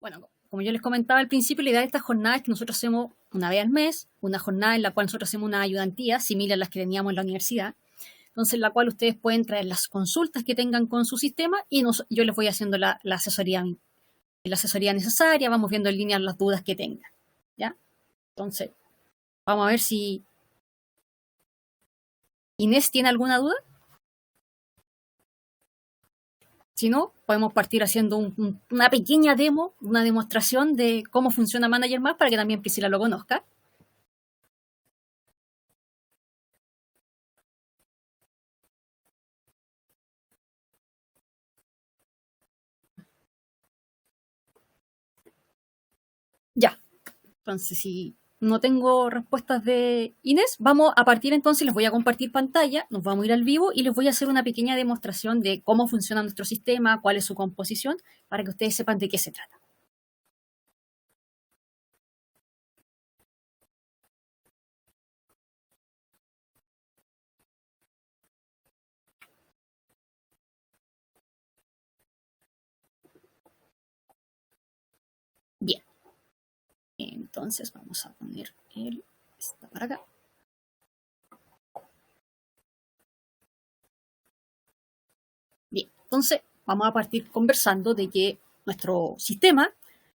Bueno, como yo les comentaba al principio, la idea de esta jornada es que nosotros hacemos una vez al mes, una jornada en la cual nosotros hacemos una ayudantía similar a las que teníamos en la universidad. Entonces, en la cual ustedes pueden traer las consultas que tengan con su sistema y yo les voy haciendo la asesoría necesaria, vamos viendo en línea las dudas que tengan. ¿Ya? Entonces, vamos a ver si Inés tiene alguna duda. Si no, podemos partir haciendo una pequeña demo, una demostración de cómo funciona Manager Más para que también Priscila lo conozca. Ya. Entonces, si no tengo respuestas de Inés, vamos a partir entonces, les voy a compartir pantalla, nos vamos a ir al vivo y les voy a hacer una pequeña demostración de cómo funciona nuestro sistema, cuál es su composición, para que ustedes sepan de qué se trata. Bien. Entonces vamos a poner esta para acá. Bien, entonces vamos a partir conversando de que nuestro sistema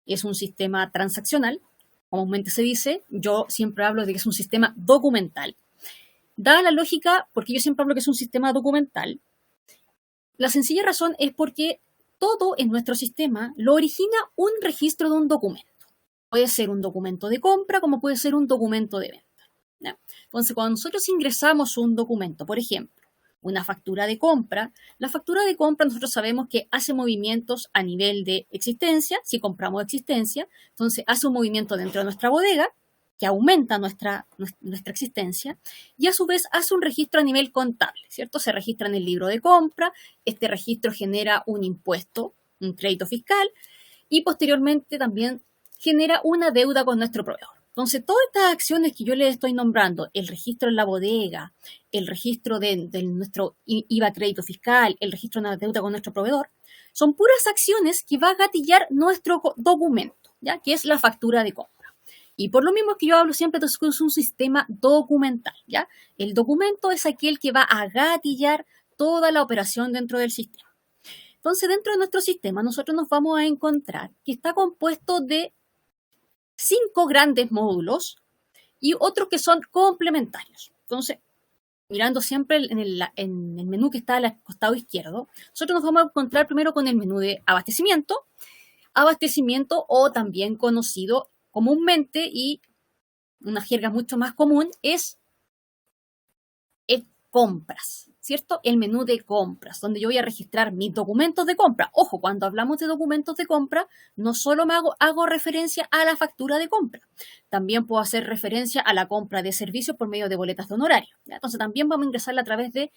es un sistema transaccional, comúnmente se dice, yo siempre hablo de que es un sistema documental. Dada la lógica, porque yo siempre hablo que es un sistema documental, la sencilla razón es porque todo en nuestro sistema lo origina un registro de un documento. Puede ser un documento de compra como puede ser un documento de venta. ¿Ya? Entonces, cuando nosotros ingresamos un documento, por ejemplo, una factura de compra, la factura de compra nosotros sabemos que hace movimientos a nivel de existencia, si compramos existencia, entonces hace un movimiento dentro de nuestra bodega, que aumenta nuestra existencia, y a su vez hace un registro a nivel contable, ¿cierto? Se registra en el libro de compra, este registro genera un impuesto, un crédito fiscal, y posteriormente también genera una deuda con nuestro proveedor. Entonces, todas estas acciones que yo les estoy nombrando, el registro en la bodega, el registro de nuestro IVA crédito fiscal, el registro de una deuda con nuestro proveedor, son puras acciones que va a gatillar nuestro documento, ¿ya? Que es la factura de compra. Y por lo mismo que yo hablo siempre, entonces es un sistema documental, ¿ya? El documento es aquel que va a gatillar toda la operación dentro del sistema. Entonces, dentro de nuestro sistema, nosotros nos vamos a encontrar que está compuesto de 5 grandes módulos y otros que son complementarios. Entonces, mirando siempre en el menú que está al costado izquierdo, nosotros nos vamos a encontrar primero con el menú de abastecimiento o también conocido comúnmente y una jerga mucho más común es compras, ¿cierto? El menú de compras, donde yo voy a registrar mis documentos de compra. Ojo, cuando hablamos de documentos de compra, no solo hago referencia a la factura de compra, también puedo hacer referencia a la compra de servicios por medio de boletas de honorario, ¿ya? Entonces también vamos a ingresarla a través de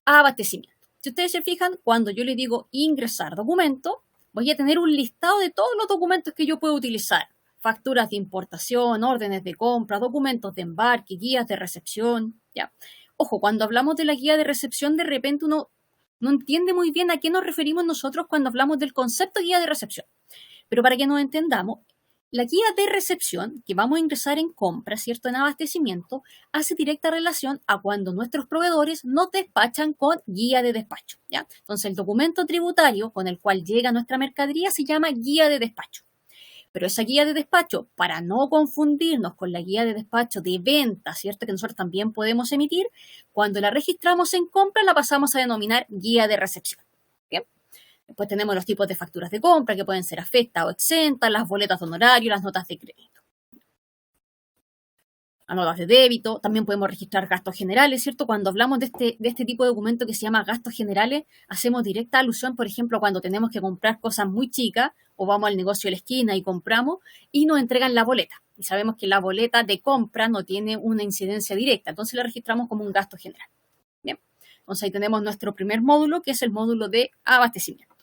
abastecimiento. Si ustedes se fijan, cuando yo le digo ingresar documento, voy a tener un listado de todos los documentos que yo puedo utilizar. Facturas de importación, órdenes de compra, documentos de embarque, guías de recepción, ¿ya? Ojo, cuando hablamos de la guía de recepción, de repente uno no entiende muy bien a qué nos referimos nosotros cuando hablamos del concepto de guía de recepción. Pero para que nos entendamos, la guía de recepción que vamos a ingresar en compra, ¿cierto? En abastecimiento, hace directa relación a cuando nuestros proveedores nos despachan con guía de despacho, ¿ya? Entonces, el documento tributario con el cual llega nuestra mercadería se llama guía de despacho. Pero esa guía de despacho, para no confundirnos con la guía de despacho de venta, ¿cierto? Que nosotros también podemos emitir, cuando la registramos en compra la pasamos a denominar guía de recepción. ¿Bien? Después tenemos los tipos de facturas de compra que pueden ser afectas o exentas, las boletas de honorario, las notas de crédito. Las notas de débito, también podemos registrar gastos generales, ¿cierto? Cuando hablamos de este tipo de documento que se llama gastos generales, hacemos directa alusión, por ejemplo, cuando tenemos que comprar cosas muy chicas o vamos al negocio de la esquina y compramos y nos entregan la boleta. Y sabemos que la boleta de compra no tiene una incidencia directa, entonces la registramos como un gasto general. Bien, entonces ahí tenemos nuestro primer módulo, que es el módulo de abastecimiento.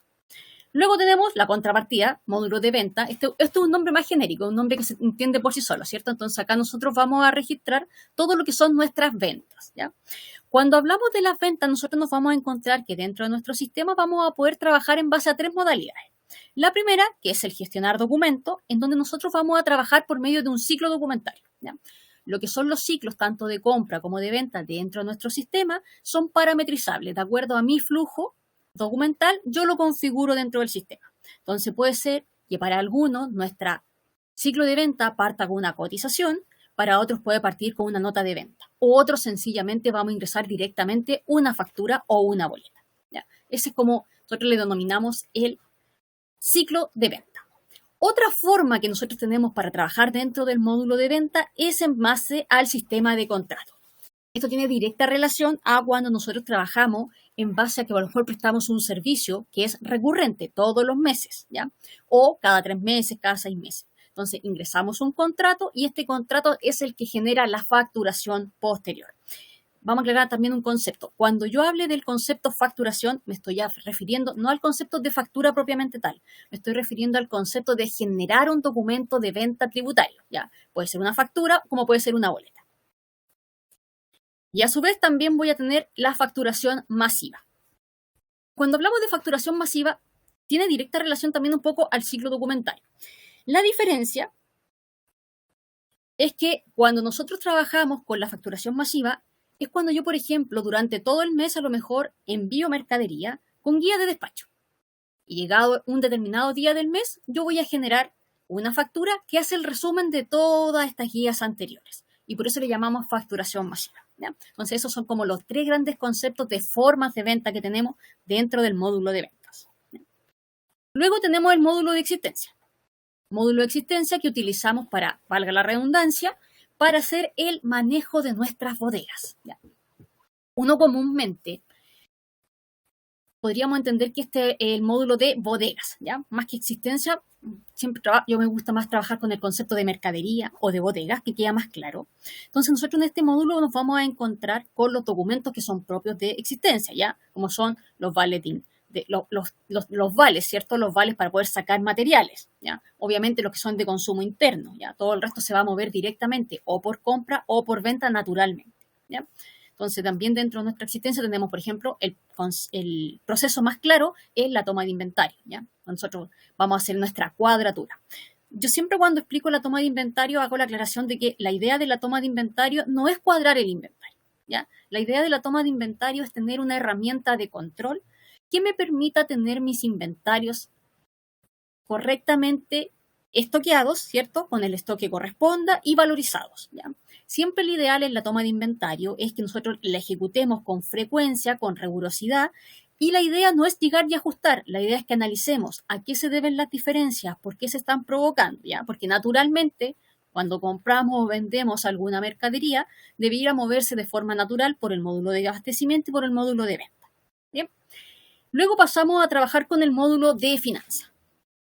Luego tenemos la contrapartida, módulo de venta. Esto es un nombre más genérico, un nombre que se entiende por sí solo, ¿cierto? Entonces acá nosotros vamos a registrar todo lo que son nuestras ventas, ¿ya? Cuando hablamos de las ventas, nosotros nos vamos a encontrar que dentro de nuestro sistema vamos a poder trabajar en base a 3 modalidades. La primera, que es el gestionar documentos, en donde nosotros vamos a trabajar por medio de un ciclo documentario, ¿ya? Lo que son los ciclos, tanto de compra como de venta dentro de nuestro sistema, son parametrizables. De acuerdo a mi flujo documental, yo lo configuro dentro del sistema. Entonces puede ser que para algunos nuestro ciclo de venta parta con una cotización, para otros puede partir con una nota de venta. O otros sencillamente vamos a ingresar directamente una factura o una boleta, ¿ya? Ese es como nosotros le denominamos el ciclo de venta. Otra forma que nosotros tenemos para trabajar dentro del módulo de venta es en base al sistema de contrato. Esto tiene directa relación a cuando nosotros trabajamos en base a que a lo mejor prestamos un servicio que es recurrente todos los meses, ¿ya? O cada 3 meses, cada 6 meses. Entonces ingresamos un contrato y este contrato es el que genera la facturación posterior. Vamos a aclarar también un concepto. Cuando yo hable del concepto facturación, me estoy refiriendo no al concepto de factura propiamente tal, me estoy refiriendo al concepto de generar un documento de venta tributario, ¿ya? Puede ser una factura como puede ser una boleta. Y a su vez también voy a tener la facturación masiva. Cuando hablamos de facturación masiva, tiene directa relación también un poco al ciclo documentario. La diferencia es que cuando nosotros trabajamos con la facturación masiva, es cuando yo, por ejemplo, durante todo el mes a lo mejor envío mercadería con guía de despacho. Y llegado un determinado día del mes, yo voy a generar una factura que hace el resumen de todas estas guías anteriores. Y por eso le llamamos facturación masiva, ¿ya? Entonces, esos son como los 3 grandes conceptos de formas de venta que tenemos dentro del módulo de ventas, ¿ya? Luego tenemos el módulo de existencia. Módulo de existencia que utilizamos para, valga la redundancia, para hacer el manejo de nuestras bodegas, ¿ya? Uno comúnmente podríamos entender que este es el módulo de bodegas, ¿ya? Más que existencia, siempre yo me gusta más trabajar con el concepto de mercadería o de bodegas, que queda más claro. Entonces nosotros en este módulo nos vamos a encontrar con los documentos que son propios de existencia, ¿ya? Como son los vales los vales, ¿cierto? Los vales para poder sacar materiales, ¿ya? Obviamente los que son de consumo interno, ¿ya? Todo el resto se va a mover directamente o por compra o por venta naturalmente, ¿ya? Entonces también dentro de nuestra existencia tenemos, por ejemplo, el proceso más claro es la toma de inventario, ¿ya? Nosotros vamos a hacer nuestra cuadratura. Yo siempre cuando explico la toma de inventario hago la aclaración de que la idea de la toma de inventario no es cuadrar el inventario, ¿ya? La idea de la toma de inventario es tener una herramienta de control que me permita tener mis inventarios correctamente estoqueados, ¿cierto? Con el stock que corresponda y valorizados, ¿ya? Siempre el ideal en la toma de inventario es que nosotros la ejecutemos con frecuencia, con rigurosidad, y la idea no es llegar y ajustar, la idea es que analicemos a qué se deben las diferencias, por qué se están provocando, ¿ya? Porque naturalmente, cuando compramos o vendemos alguna mercadería, debiera moverse de forma natural por el módulo de abastecimiento y por el módulo de venta, ¿bien? Luego pasamos a trabajar con el módulo de finanzas.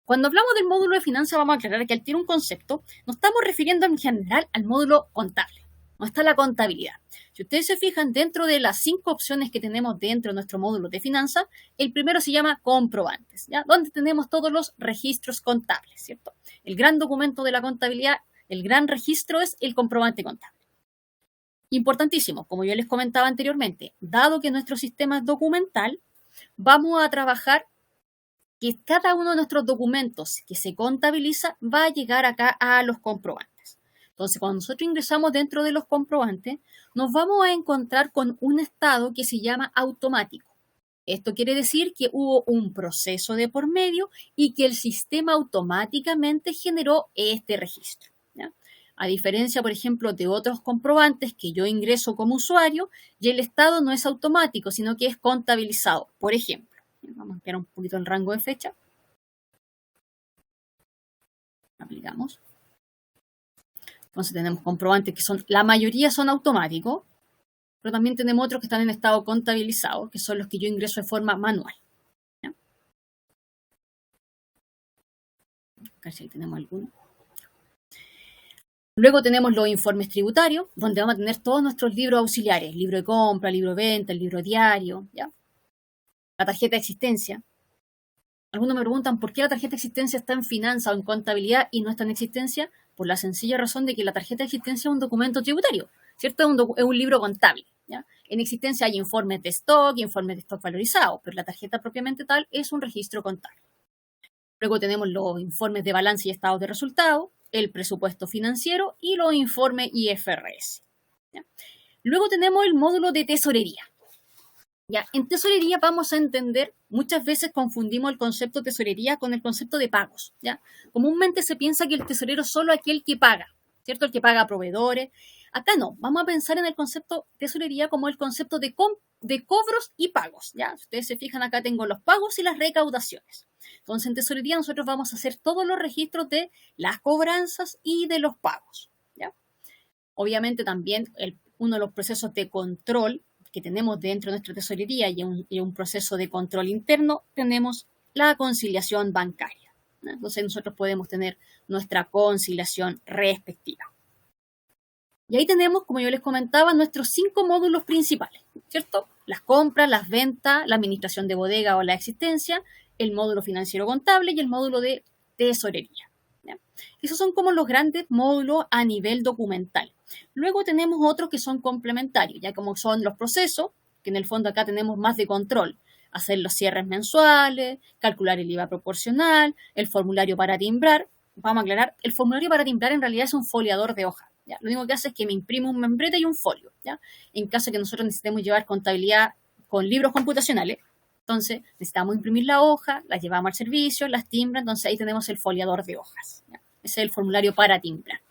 Cuando hablamos del módulo de finanzas, vamos a aclarar que al tiene un concepto, nos estamos refiriendo en general al módulo contable, donde está la contabilidad. Si ustedes se fijan, dentro de las 5 opciones que tenemos dentro de nuestro módulo de finanzas, el primero se llama comprobantes, ¿ya? Donde tenemos todos los registros contables, ¿cierto? El gran documento de la contabilidad, el gran registro es el comprobante contable. Importantísimo, como yo les comentaba anteriormente, dado que nuestro sistema es documental, vamos a trabajar que cada uno de nuestros documentos que se contabiliza va a llegar acá a los comprobantes. Entonces, cuando nosotros ingresamos dentro de los comprobantes, nos vamos a encontrar con un estado que se llama automático. Esto quiere decir que hubo un proceso de por medio y que el sistema automáticamente generó este registro, ¿ya? A diferencia, por ejemplo, de otros comprobantes que yo ingreso como usuario y el estado no es automático, sino que es contabilizado. Por ejemplo, vamos a ampliar un poquito el rango de fecha. Aplicamos. Entonces tenemos comprobantes que son, la mayoría son automáticos, pero también tenemos otros que están en estado contabilizado, que son los que yo ingreso de forma manual, ¿ya? A ver si ahí tenemos alguno. Luego tenemos los informes tributarios, donde vamos a tener todos nuestros libros auxiliares, libro de compra, libro de venta, el libro diario, ¿ya? La tarjeta de existencia. Algunos me preguntan por qué la tarjeta de existencia está en finanzas o en contabilidad y no está en existencia, por la sencilla razón de que la tarjeta de existencia es un documento tributario, ¿cierto? Es un libro contable, ¿ya? En existencia hay informes de stock valorizado, pero la tarjeta propiamente tal es un registro contable. Luego tenemos los informes de balance y estados de resultados, el presupuesto financiero y los informes IFRS. ¿Ya? Luego tenemos el módulo de tesorería. ¿Ya? En tesorería vamos a entender, muchas veces confundimos el concepto de tesorería con el concepto de pagos. ¿Ya? Comúnmente se piensa que el tesorero es solo aquel que paga, ¿cierto? El que paga a proveedores. Acá no, vamos a pensar en el concepto de tesorería como el concepto de cobros y pagos. ¿Ya? Si ustedes se fijan, acá tengo los pagos y las recaudaciones. Entonces, en tesorería nosotros vamos a hacer todos los registros de las cobranzas y de los pagos. ¿Ya? Obviamente también uno de los procesos de control que tenemos dentro de nuestra tesorería y un proceso de control interno, tenemos la conciliación bancaria. ¿No? Entonces nosotros podemos tener nuestra conciliación respectiva. Y ahí tenemos, como yo les comentaba, nuestros 5 módulos principales, ¿cierto? Las compras, las ventas, la administración de bodega o la existencia, el módulo financiero contable y el módulo de tesorería. ¿Ya? Esos son como los grandes módulos a nivel documental. Luego tenemos otros que son complementarios, ya como son los procesos, que en el fondo acá tenemos más de control. Hacer los cierres mensuales, calcular el IVA proporcional, el formulario para timbrar. Vamos a aclarar, el formulario para timbrar en realidad es un foliador de hoja. ¿Ya? Lo único que hace es que me imprime un membrete y un folio. ¿Ya? En caso de que nosotros necesitemos llevar contabilidad con libros computacionales, entonces necesitamos imprimir la hoja, la llevamos al servicio, las timbra, entonces ahí tenemos el foliador de hojas. ¿Ya? Ese es el formulario para timbrar.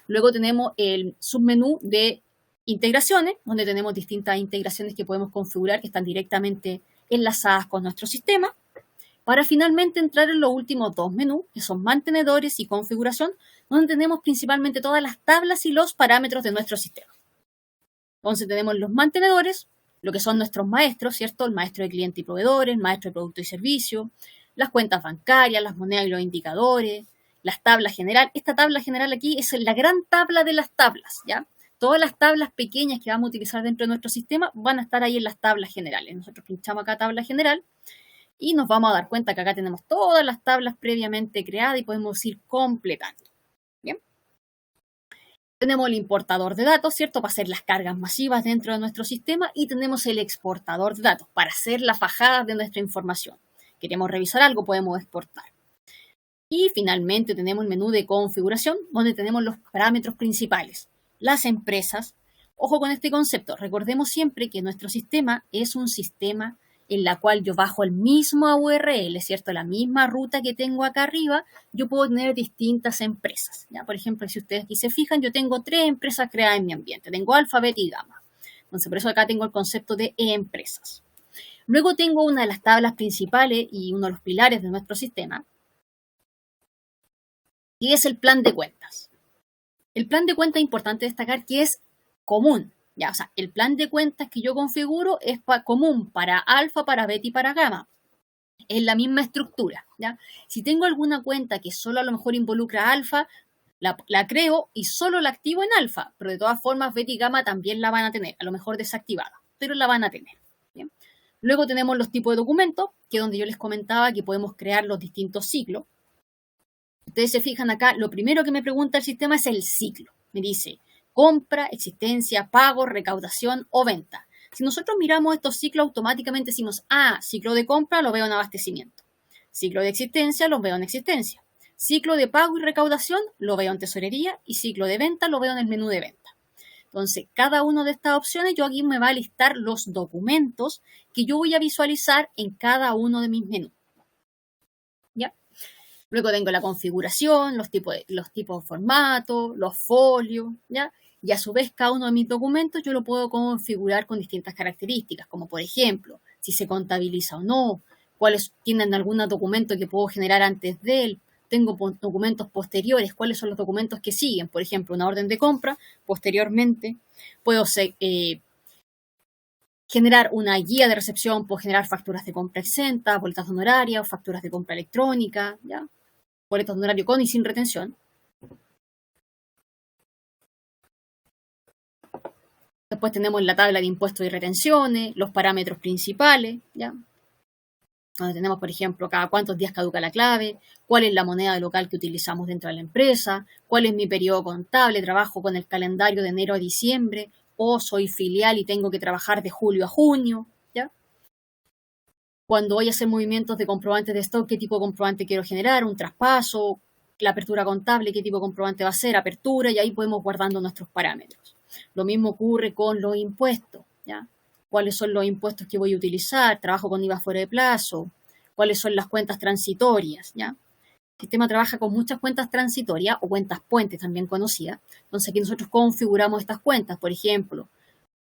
Luego tenemos el submenú de integraciones, donde tenemos distintas integraciones que podemos configurar que están directamente enlazadas con nuestro sistema, para finalmente entrar en los últimos 2 menús, que son mantenedores y configuración, donde tenemos principalmente todas las tablas y los parámetros de nuestro sistema. Entonces tenemos los mantenedores, lo que son nuestros maestros, ¿cierto? El maestro de cliente y proveedores, el maestro de producto y servicio, las cuentas bancarias, las monedas y los indicadores, las tablas general. Esta tabla general aquí es la gran tabla de las tablas, ¿ya? Todas las tablas pequeñas que vamos a utilizar dentro de nuestro sistema van a estar ahí en las tablas generales. Nosotros pinchamos acá tabla general y nos vamos a dar cuenta que acá tenemos todas las tablas previamente creadas y podemos ir completando. Bien. Tenemos el importador de datos, ¿cierto? Para hacer las cargas masivas dentro de nuestro sistema y tenemos el exportador de datos para hacer las bajadas de nuestra información. Queremos revisar algo, podemos exportar. Y finalmente tenemos el menú de configuración, donde tenemos los parámetros principales. Las empresas, ojo con este concepto, recordemos siempre que nuestro sistema es un sistema en la cual yo bajo el mismo URL, ¿cierto? La misma ruta que tengo acá arriba, yo puedo tener distintas empresas. ¿Ya? Por ejemplo, si ustedes aquí se fijan, yo tengo 3 empresas creadas en mi ambiente. Tengo Alfa, Beta y Gamma. Entonces, por eso acá tengo el concepto de empresas. Luego tengo una de las tablas principales y uno de los pilares de nuestro sistema, y es el plan de cuentas. El plan de cuentas es importante destacar que es común. ¿Ya? O sea, el plan de cuentas que yo configuro es común para alfa, para beta y para gamma. Es la misma estructura. ¿Ya? Si tengo alguna cuenta que solo a lo mejor involucra alfa, la creo y solo la activo en alfa. Pero de todas formas, beta y gamma también la van a tener. A lo mejor desactivada, pero la van a tener. ¿Bien? Luego tenemos los tipos de documentos, que es donde yo les comentaba que podemos crear los distintos ciclos. Ustedes se fijan acá, lo primero que me pregunta el sistema es el ciclo. Me dice compra, existencia, pago, recaudación o venta. Si nosotros miramos estos ciclos, automáticamente decimos, ciclo de compra lo veo en abastecimiento. Ciclo de existencia lo veo en existencia. Ciclo de pago y recaudación lo veo en tesorería y ciclo de venta lo veo en el menú de venta. Entonces, cada una de estas opciones, yo aquí me va a listar los documentos que yo voy a visualizar en cada uno de mis menús. ¿Ya? Luego tengo la configuración, los tipos de formato, los folios, ¿ya? Y a su vez cada uno de mis documentos yo lo puedo configurar con distintas características, como por ejemplo, si se contabiliza o no, cuáles tienen algún documento que puedo generar antes de él, tengo documentos posteriores, cuáles son los documentos que siguen, por ejemplo, una orden de compra, posteriormente puedo generar una guía de recepción, puedo generar facturas de compra exenta, boletas honorarias, facturas de compra electrónica, ¿ya? Boletos de honorario con y sin retención. Después tenemos la tabla de impuestos y retenciones, los parámetros principales, ¿ya? Donde tenemos, por ejemplo, cada cuántos días caduca la clave, cuál es la moneda local que utilizamos dentro de la empresa, cuál es mi periodo contable, trabajo con el calendario de enero a diciembre, o soy filial y tengo que trabajar de julio a junio, ¿ya? Cuando voy a hacer movimientos de comprobantes de stock, qué tipo de comprobante quiero generar, un traspaso, la apertura contable, qué tipo de comprobante va a ser, apertura, y ahí podemos guardando nuestros parámetros. Lo mismo ocurre con los impuestos, ¿ya? ¿Cuáles son los impuestos que voy a utilizar? Trabajo con IVA fuera de plazo. ¿Cuáles son las cuentas transitorias? ¿Ya? El sistema trabaja con muchas cuentas transitorias o cuentas puentes también conocidas. Entonces aquí nosotros configuramos estas cuentas, por ejemplo,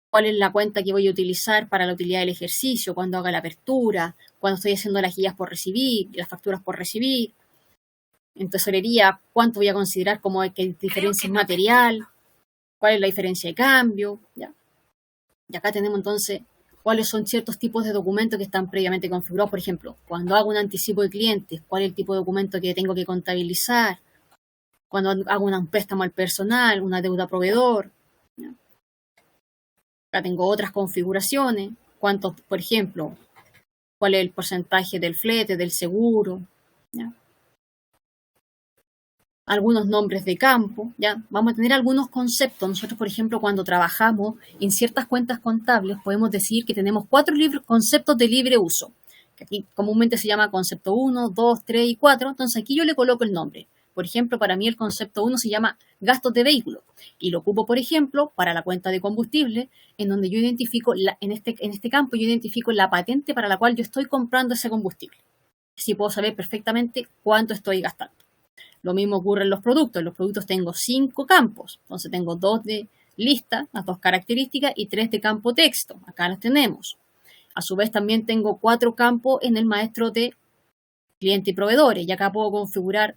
cuál es la cuenta que voy a utilizar para la utilidad del ejercicio, cuando haga la apertura, cuando estoy haciendo las guías por recibir, las facturas por recibir. En tesorería, cuánto voy a considerar como que diferencia en material, cuál es la diferencia de cambio, ¿ya? Y acá tenemos entonces cuáles son ciertos tipos de documentos que están previamente configurados. Por ejemplo, cuando hago un anticipo de clientes, cuál es el tipo de documento que tengo que contabilizar, cuando hago un préstamo al personal, una deuda a proveedor, ¿ya? Acá tengo otras configuraciones, cuánto, por ejemplo, cuál es el porcentaje del flete, del seguro, ¿ya? Algunos nombres de campo, ¿ya? Vamos a tener algunos conceptos. Nosotros, por ejemplo, cuando trabajamos en ciertas cuentas contables, podemos decir que tenemos 4 conceptos de libre uso, que aquí comúnmente se llama concepto 1, 2, 3 y 4. Entonces aquí yo le coloco el nombre. Por ejemplo, para mí el concepto 1 se llama gastos de vehículo y lo ocupo, por ejemplo, para la cuenta de combustible, en donde yo identifico, en este campo, yo identifico la patente para la cual yo estoy comprando ese combustible. Así puedo saber perfectamente cuánto estoy gastando. Lo mismo ocurre en los productos. En los productos tengo 5 campos. Entonces tengo 2 de lista, las 2 características, y 3 de campo texto. Acá las tenemos. A su vez también tengo 4 campos en el maestro de cliente y proveedores. Y acá puedo configurar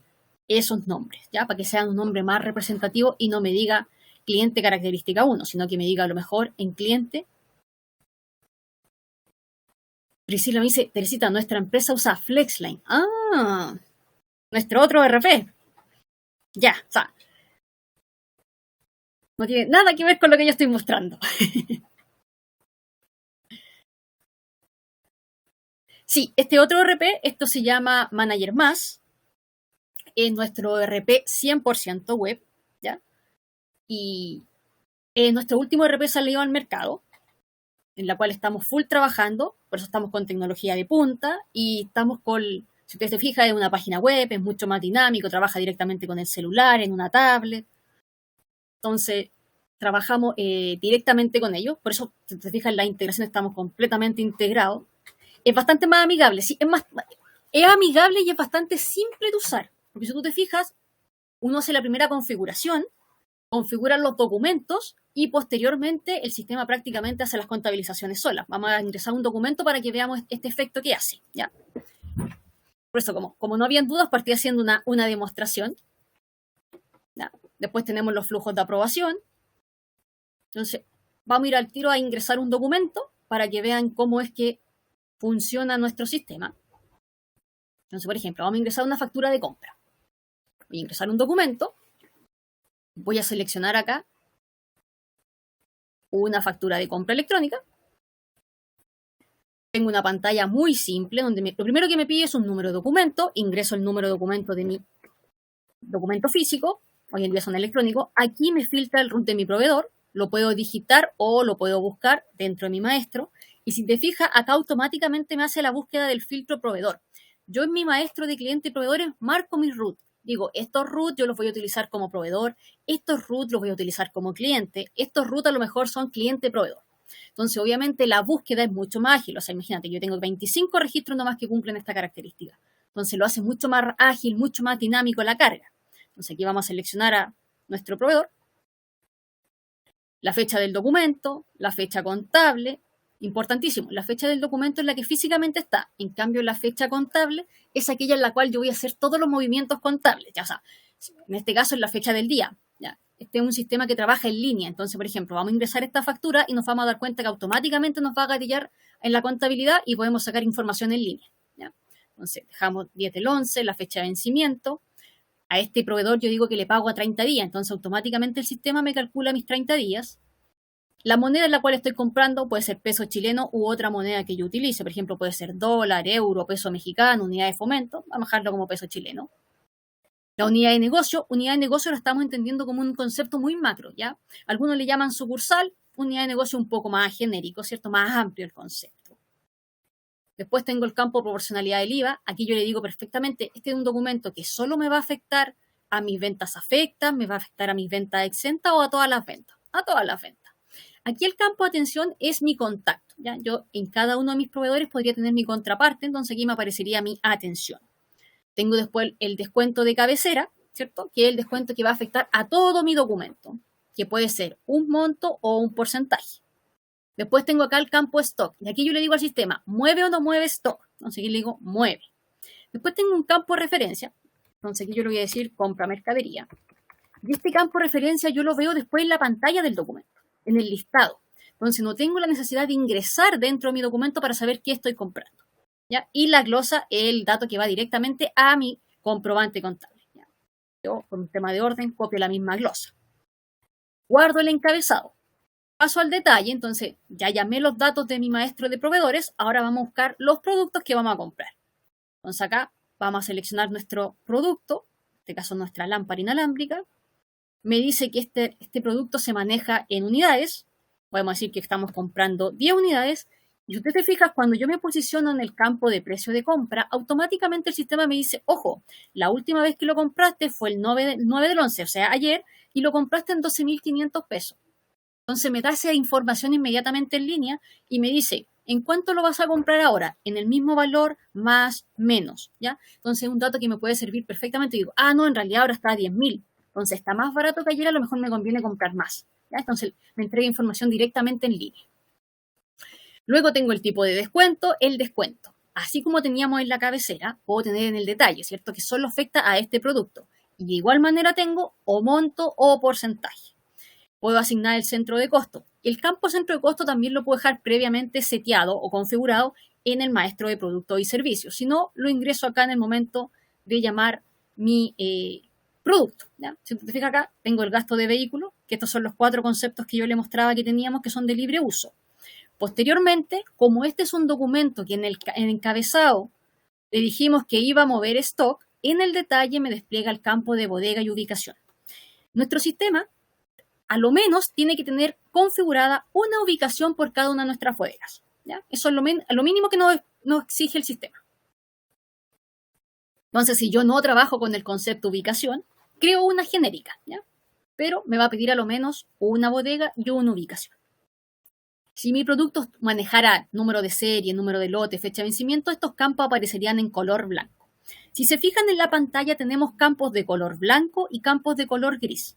esos nombres, ¿ya? Para que sean un nombre más representativo y no me diga cliente característica 1, sino que me diga a lo mejor en cliente. Priscila me dice, Teresita, nuestra empresa usa Flexline. Ah, nuestro otro RP. Ya, o sea, no tiene nada que ver con lo que yo estoy mostrando. Sí, este otro RP, esto se llama Manager Más. Es nuestro RP 100% web, ¿ya? Y es nuestro último RP salido al mercado, en la cual estamos full trabajando, por eso estamos con tecnología de punta y estamos con, si usted se fija, es una página web, es mucho más dinámico, trabaja directamente con el celular, en una tablet. Entonces, trabajamos directamente con ellos, por eso, si te fijas, en la integración estamos completamente integrados. Es bastante más amigable, sí, es amigable y es bastante simple de usar, porque si tú te fijas, uno hace la primera configuración, configura los documentos y posteriormente el sistema prácticamente hace las contabilizaciones solas. Vamos a ingresar un documento para que veamos este efecto que hace, ¿ya? Por eso, como no habían dudas, partí haciendo una demostración, ¿ya? Después tenemos los flujos de aprobación. Entonces, vamos a ir al tiro a ingresar un documento para que vean cómo es que funciona nuestro sistema. Entonces, por ejemplo, vamos a ingresar una factura de compra. Voy a ingresar un documento. Voy a seleccionar acá una factura de compra electrónica. Tengo una pantalla muy simple donde lo primero que me pide es un número de documento. Ingreso el número de documento de mi documento físico. Hoy en día son electrónicos. Aquí me filtra el root de mi proveedor. Lo puedo digitar o lo puedo buscar dentro de mi maestro. Y si te fijas, acá automáticamente me hace la búsqueda del filtro proveedor. Yo en mi maestro de clientes y proveedores marco mis root. Digo, estos root yo los voy a utilizar como proveedor, estos root los voy a utilizar como cliente, estos root a lo mejor son cliente-proveedor. Entonces, obviamente, la búsqueda es mucho más ágil. O sea, imagínate, yo tengo 25 registros nomás que cumplen esta característica. Entonces, lo hace mucho más ágil, mucho más dinámico la carga. Entonces, aquí vamos a seleccionar a nuestro proveedor, la fecha del documento, la fecha contable. Importantísimo, la fecha del documento es la que físicamente está. En cambio, la fecha contable es aquella en la cual yo voy a hacer todos los movimientos contables. Ya, o sea, en este caso es la fecha del día. ¿Ya? Este es un sistema que trabaja en línea. Entonces, por ejemplo, vamos a ingresar esta factura y nos vamos a dar cuenta que automáticamente nos va a gatillar en la contabilidad y podemos sacar información en línea. ¿Ya? Entonces, dejamos 10 del 11, la fecha de vencimiento. A este proveedor yo digo que le pago a 30 días. Entonces, automáticamente el sistema me calcula mis 30 días. La moneda en la cual estoy comprando puede ser peso chileno u otra moneda que yo utilice. Por ejemplo, puede ser dólar, euro, peso mexicano, unidad de fomento. Vamos a dejarlo como peso chileno. La unidad de negocio lo estamos entendiendo como un concepto muy macro, ¿ya? Algunos le llaman sucursal, unidad de negocio un poco más genérico, ¿cierto? Más amplio el concepto. Después tengo el campo proporcionalidad del IVA. Aquí yo le digo perfectamente, este es un documento que solo me va a afectar a mis ventas afectas, me va a afectar a mis ventas exentas o a todas las ventas. A todas las ventas. Aquí el campo de atención es mi contacto. ¿ya? Yo en cada uno de mis proveedores podría tener mi contraparte, entonces aquí me aparecería mi atención. Tengo después el descuento de cabecera, ¿cierto? Que es el descuento que va a afectar a todo mi documento, que puede ser un monto o un porcentaje. Después tengo acá el campo stock, y aquí yo le digo al sistema, ¿mueve o no mueve stock? Entonces aquí le digo, mueve. Después tengo un campo de referencia, entonces aquí yo le voy a decir, compra mercadería. Y este campo de referencia yo lo veo después en la pantalla del documento, en el listado. Entonces no tengo la necesidad de ingresar dentro de mi documento para saber qué estoy comprando. ¿ya? Y la glosa es el dato que va directamente a mi comprobante contable. ¿ya? Yo, por un tema de orden, copio la misma glosa. Guardo el encabezado. Paso al detalle, entonces ya llamé los datos de mi maestro de proveedores, ahora vamos a buscar los productos que vamos a comprar. Entonces acá vamos a seleccionar nuestro producto, en este caso nuestra lámpara inalámbrica. Me dice que este producto se maneja en unidades, podemos decir que estamos comprando 10 unidades, y usted te fijas, cuando yo me posiciono en el campo de precio de compra, automáticamente el sistema me dice, ojo, la última vez que lo compraste fue el 9 del 11, o sea, ayer, y lo compraste en 12.500 pesos. Entonces me da esa información inmediatamente en línea y me dice, ¿en cuánto lo vas a comprar ahora? En el mismo valor, más, menos, ¿ya? Entonces es un dato que me puede servir perfectamente. Y digo, no, en realidad ahora está a 10.000. Entonces está más barato que ayer, a lo mejor me conviene comprar más, ¿ya? Entonces me entrega información directamente en línea. Luego tengo el tipo de descuento, el descuento. Así como teníamos en la cabecera, puedo tener en el detalle, ¿cierto? Que solo afecta a este producto. Y de igual manera tengo o monto o porcentaje. Puedo asignar el centro de costo. El campo centro de costo también lo puedo dejar previamente seteado o configurado en el maestro de productos y servicios. Si no, lo ingreso acá en el momento de llamar mi producto. ¿ya? Si te fijas acá, tengo el gasto de vehículo, que estos son los 4 conceptos que yo le mostraba que teníamos, que son de libre uso. Posteriormente, como este es un documento que en el encabezado le dijimos que iba a mover stock, en el detalle me despliega el campo de bodega y ubicación. Nuestro sistema a lo menos tiene que tener configurada una ubicación por cada una de nuestras bodegas. ¿ya? Eso es lo mínimo que nos exige el sistema. Entonces, si yo no trabajo con el concepto ubicación, creo una genérica, ¿ya? Pero me va a pedir a lo menos una bodega y una ubicación. Si mi producto manejara número de serie, número de lote, fecha de vencimiento, estos campos aparecerían en color blanco. Si se fijan en la pantalla, tenemos campos de color blanco y campos de color gris.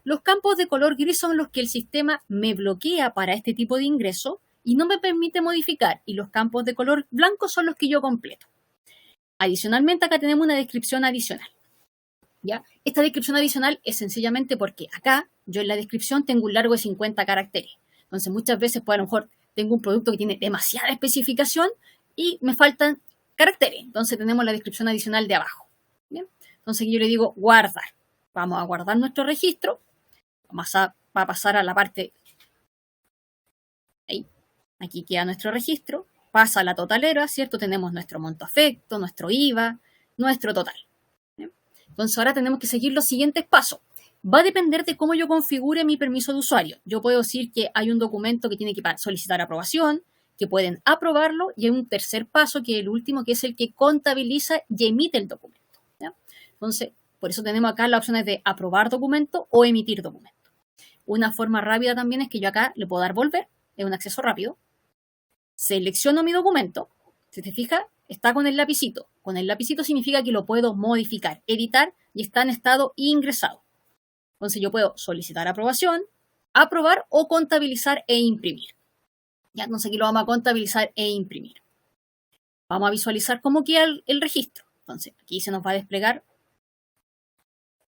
Los campos de color gris son los que el sistema me bloquea para este tipo de ingreso y no me permite modificar, y los campos de color blanco son los que yo completo. Adicionalmente, acá tenemos una descripción adicional. ¿ya? Esta descripción adicional es sencillamente porque acá yo en la descripción tengo un largo de 50 caracteres. Entonces muchas veces, pues a lo mejor tengo un producto que tiene demasiada especificación y me faltan caracteres. Entonces tenemos la descripción adicional de abajo. ¿bien? Entonces yo le digo guardar. Vamos a guardar nuestro registro. Va a pasar a la parte, ahí, aquí queda nuestro registro, pasa a la totalera, ¿cierto? Tenemos nuestro monto afecto, nuestro IVA, nuestro total. ¿bien? Entonces ahora tenemos que seguir los siguientes pasos. Va a depender de cómo yo configure mi permiso de usuario. Yo puedo decir que hay un documento que tiene que solicitar aprobación, que pueden aprobarlo, y hay un tercer paso, que es el último, que es el que contabiliza y emite el documento. ¿ya? Entonces, por eso tenemos acá las opciones de aprobar documento o emitir documento. Una forma rápida también es que yo acá le puedo dar volver, es un acceso rápido. Selecciono mi documento, si te fijas, está con el lapicito. Con el lapicito significa que lo puedo modificar, editar y está en estado ingresado. Entonces yo puedo solicitar aprobación, aprobar o contabilizar e imprimir. Ya, entonces aquí lo vamos a contabilizar e imprimir. Vamos a visualizar cómo queda el registro. Entonces aquí se nos va a desplegar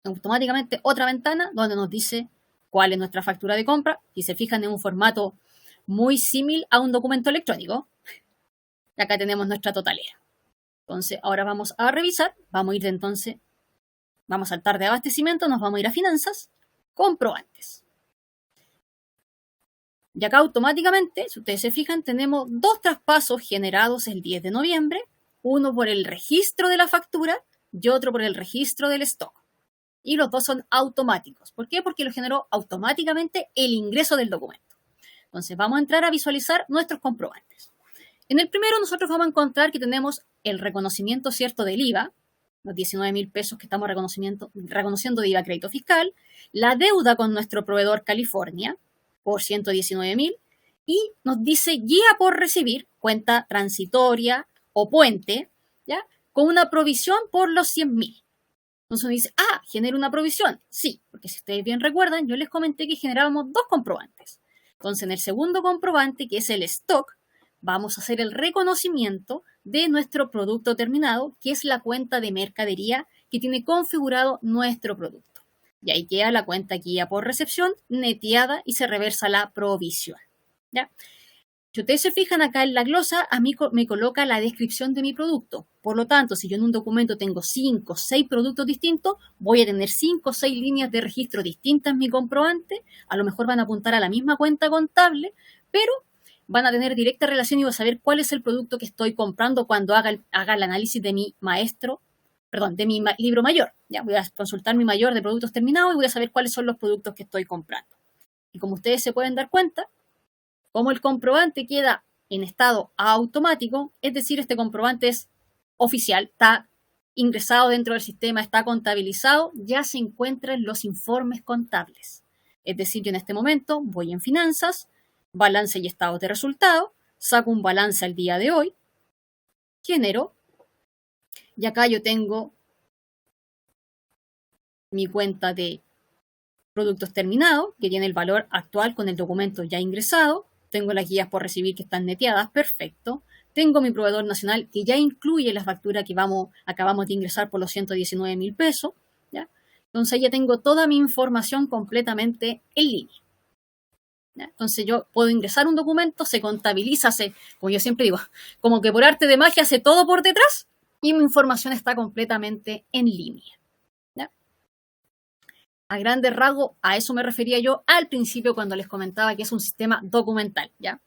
automáticamente otra ventana donde nos dice cuál es nuestra factura de compra. Si se fijan, en un formato muy similar a un documento electrónico. Y acá tenemos nuestra totalera. Entonces, ahora vamos a revisar. Vamos a saltar de abastecimiento, nos vamos a ir a finanzas, comprobantes. Y acá automáticamente, si ustedes se fijan, tenemos 2 traspasos generados el 10 de noviembre. Uno por el registro de la factura y otro por el registro del stock. Y los dos son automáticos. ¿Por qué? Porque lo generó automáticamente el ingreso del documento. Entonces vamos a entrar a visualizar nuestros comprobantes. En el primero nosotros vamos a encontrar que tenemos el reconocimiento, ¿cierto?, del IVA, los 19.000 pesos que estamos reconociendo de IVA crédito fiscal, la deuda con nuestro proveedor California por 119.000 y nos dice guía por recibir, cuenta transitoria o puente, ¿ya?, con una provisión por los 100.000. Entonces uno dice, genera una provisión. Sí, porque si ustedes bien recuerdan, yo les comenté que generábamos dos comprobantes. Entonces en el segundo comprobante, que es el stock, vamos a hacer el reconocimiento de nuestro producto terminado, que es la cuenta de mercadería que tiene configurado nuestro producto. Y ahí queda la cuenta guía por recepción, neteada y se reversa la provisión. ¿Ya? Si ustedes se fijan acá en la glosa, a mí me coloca la descripción de mi producto. Por lo tanto, si yo en un documento tengo 5 o 6 productos distintos, voy a tener 5 o 6 líneas de registro distintas en mi comprobante. A lo mejor van a apuntar a la misma cuenta contable, pero van a tener directa relación y voy a saber cuál es el producto que estoy comprando cuando haga el análisis de mi de mi libro mayor. Ya voy a consultar mi mayor de productos terminados y voy a saber cuáles son los productos que estoy comprando. Y como ustedes se pueden dar cuenta, como el comprobante queda en estado automático, es decir, este comprobante es oficial, está ingresado dentro del sistema, está contabilizado, ya se encuentra en los informes contables. Es decir, yo en este momento voy en finanzas, balance y estado de resultado, saco un balance al día de hoy, genero, y acá yo tengo mi cuenta de productos terminados, que tiene el valor actual con el documento ya ingresado. Tengo las guías por recibir que están neteadas, perfecto. Tengo mi proveedor nacional que ya incluye la factura que acabamos de ingresar por los 119.000 pesos. ¿Ya? Entonces ya tengo toda mi información completamente en línea. ¿Ya? Entonces yo puedo ingresar un documento, se contabiliza, como yo siempre digo, como que por arte de magia hace todo por detrás y mi información está completamente en línea. A grandes rasgos, a eso me refería yo al principio cuando les comentaba que es un sistema documental, ¿ya?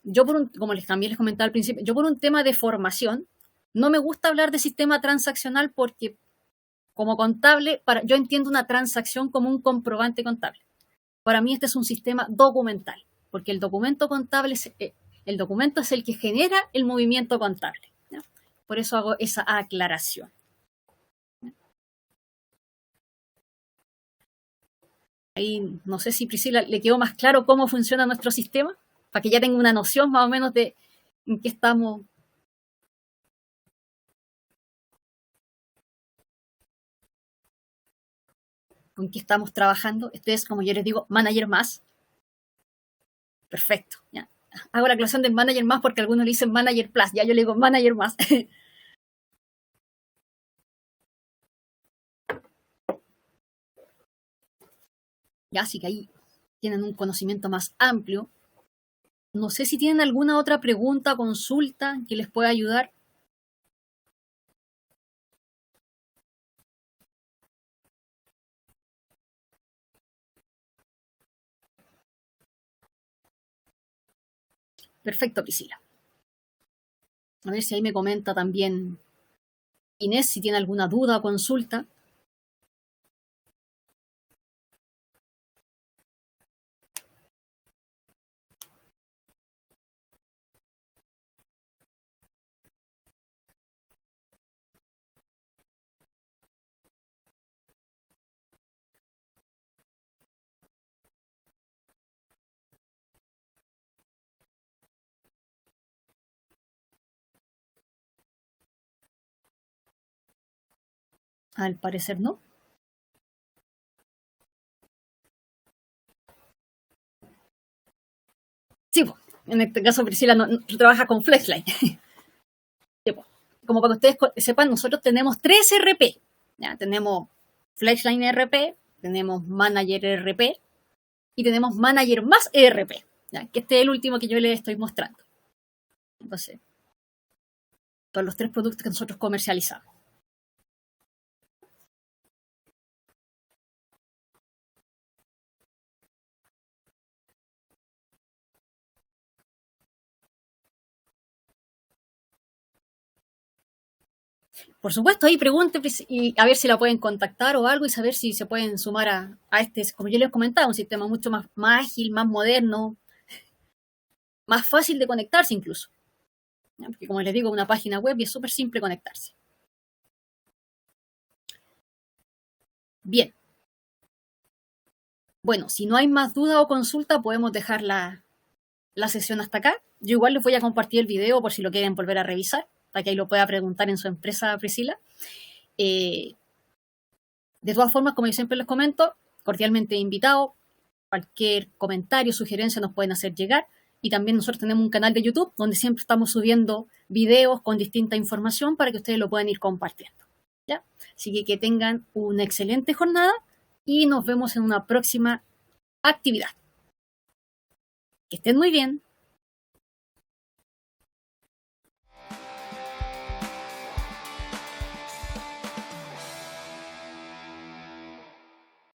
Yo como también les comentaba al principio, yo por un tema de formación, no me gusta hablar de sistema transaccional porque como contable, yo entiendo una transacción como un comprobante contable. Para mí este es un sistema documental, porque el documento contable el documento es el que genera el movimiento contable, ¿ya? Por eso hago esa aclaración. Ahí no sé si Priscila le quedó más claro cómo funciona nuestro sistema, para que ya tenga una noción más o menos de en qué estamos. Con qué estamos trabajando. Este es, como yo les digo, Manager Más. Perfecto. ¿Ya? Hago la aclaración del Manager Más porque algunos le dicen Manager Plus. Ya yo le digo Manager Más. Ya, así que ahí tienen un conocimiento más amplio. No sé si tienen alguna otra pregunta, consulta que les pueda ayudar. Perfecto, Priscila. A ver si ahí me comenta también Inés si tiene alguna duda o consulta. Al parecer no. Sí, pues, en este caso Priscila no trabaja con Flexline. Sí, pues. Como para que ustedes sepan, nosotros tenemos 3 RP. ¿Ya? Tenemos Flexline RP, tenemos Manager RP y tenemos Manager Más ERP, ¿ya? Que este es el último que yo les estoy mostrando. Entonces, son los 3 productos que nosotros comercializamos. Por supuesto, ahí pregunte y a ver si la pueden contactar o algo y saber si se pueden sumar a este, como yo les comentaba, un sistema mucho más ágil, más moderno. más fácil de conectarse incluso. ¿Ya? Porque como les digo, una página web y es súper simple conectarse. Bien. Bueno, si no hay más duda o consulta, podemos dejar la sesión hasta acá. Yo igual les voy a compartir el video por si lo quieren volver a revisar, para que ahí lo pueda preguntar en su empresa, Priscila. De todas formas, como yo siempre les comento, cordialmente invitado. Cualquier comentario, sugerencia nos pueden hacer llegar. Y también nosotros tenemos un canal de YouTube donde siempre estamos subiendo videos con distinta información para que ustedes lo puedan ir compartiendo. ¿Ya? Así que tengan una excelente jornada y nos vemos en una próxima actividad. Que estén muy bien.